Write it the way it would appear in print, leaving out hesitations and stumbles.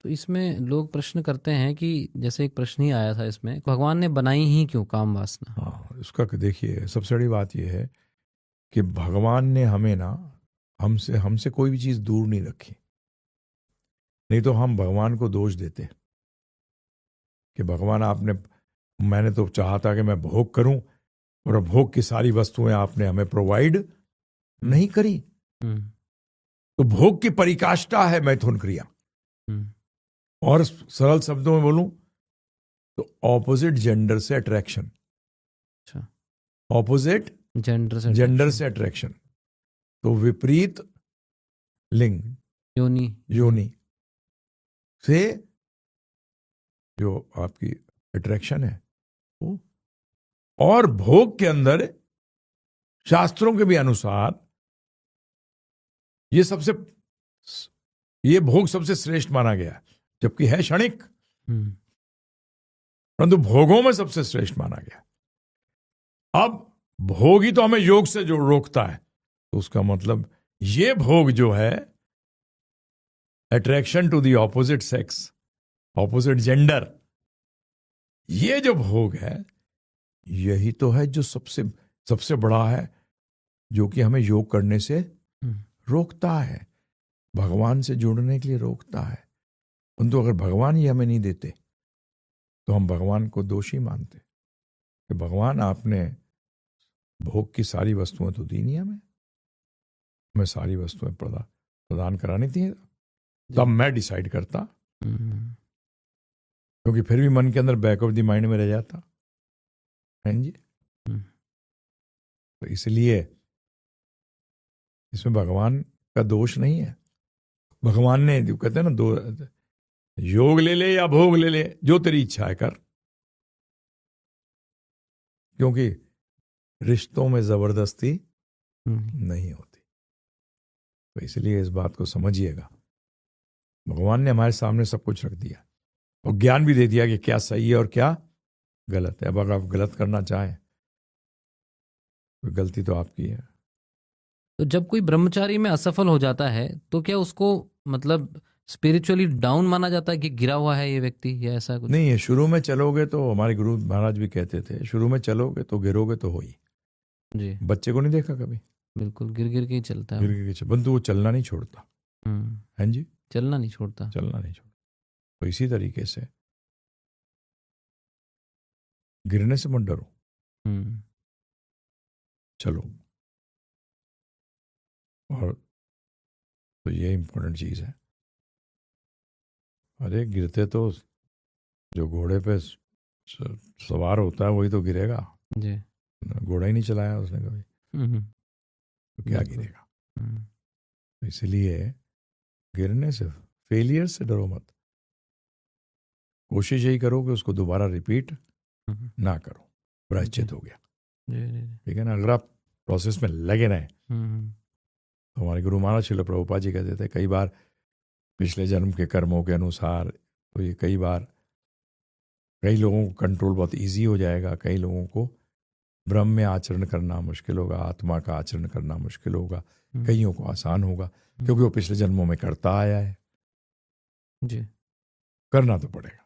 तो इसमें लोग प्रश्न करते हैं कि जैसे एक प्रश्न ही आया था इसमें, भगवान ने बनाई ही क्यों काम वासना? हाँ, उसका देखिए सबसे बड़ी बात यह है कि भगवान ने हमें ना हमसे हमसे कोई भी चीज दूर नहीं रखी। नहीं तो हम भगवान को दोष देते कि भगवान मैंने तो चाहा था कि मैं भोग करूं और भोग की सारी वस्तुएं आपने हमें प्रोवाइड नहीं करी। तो भोग की परिकाष्ठा है मैथुन क्रिया। और सरल शब्दों में बोलूं तो ऑपोजिट जेंडर से अट्रैक्शन, ऑपोजिट जेंडर से अट्रैक्शन, तो विपरीत लिंग योनि से जो आपकी अट्रैक्शन है वो। और भोग के अंदर शास्त्रों के भी अनुसार ये भोग सबसे श्रेष्ठ माना गया, जबकि है क्षणिक, परंतु भोगों में सबसे श्रेष्ठ माना गया। अब भोग ही तो हमें योग से जो रोकता है, तो उसका मतलब ये भोग जो है attraction to the opposite sex, opposite gender, ये जो भोग है यही तो है जो सबसे बड़ा है, जो कि हमें योग करने से रोकता है, भगवान से जुड़ने के लिए रोकता है। परंतु अगर भगवान ही हमें नहीं देते तो हम भगवान को दोषी मानते कि भगवान आपने भोग की सारी वस्तुएं तो दी नहीं, हमें सारी वस्तुएं प्रदान करानी थी, तब मैं डिसाइड करता। क्योंकि फिर भी मन के अंदर बैक ऑफ द माइंड में रह जाता है जी। तो इसलिए इसमें भगवान का दोष नहीं है। भगवान ने जो कहते हैं ना, दो योग ले ले या भोग ले ले, जो तेरी इच्छा है कर। क्योंकि रिश्तों में जबरदस्ती नहीं होती। तो इसलिए इस बात को समझिएगा, भगवान ने हमारे सामने सब कुछ रख दिया और ज्ञान भी दे दिया कि क्या सही है और क्या गलत है। अब अगर आप गलत करना चाहें तो गलती तो आपकी है। तो जब कोई ब्रह्मचारी में असफल हो जाता है तो क्या उसको मतलब स्पिरिचुअली डाउन माना जाता है कि गिरा हुआ है ये व्यक्ति, या ऐसा कुछ? नहीं है, शुरू में चलोगे तो हमारे गुरु महाराज भी कहते थे, शुरू में चलोगे तो गिरोगे तो हो ही जी। बच्चे को नहीं देखा कभी? बिल्कुल गिर गिर के ही चलता है, गिर गिर के परंतु वो चलना नहीं छोड़ता है जी, चलना नहीं छोड़ता। तो इसी तरीके से गिरने से मत डरो, चलो। और तो ये इंपॉर्टेंट चीज है। अरे गिरते तो जो घोड़े पे सवार होता है वही तो गिरेगा जी। घोड़ा ही नहीं चलाया उसने कभी, तो क्या गिरेगा? तो इसलिए गिरने से, फेलियर से डरो मत। कोशिश यही करो कि उसको दोबारा रिपीट ना करो, प्रायश्चित हो गया। ठीक है ना? अगर आप प्रोसेस में लगे रहे तो हमारे गुरु महाराज श्रील प्रभुपाद जी कहते थे, कई बार पिछले जन्म के कर्मों के अनुसार तो ये कई लोगों को कंट्रोल बहुत इजी हो जाएगा, कई लोगों को ब्रह्म में आचरण करना मुश्किल होगा, आत्मा का आचरण करना मुश्किल होगा, कईयों को आसान होगा, क्योंकि वो पिछले जन्मों में करता आया है जी। करना तो पड़ेगा।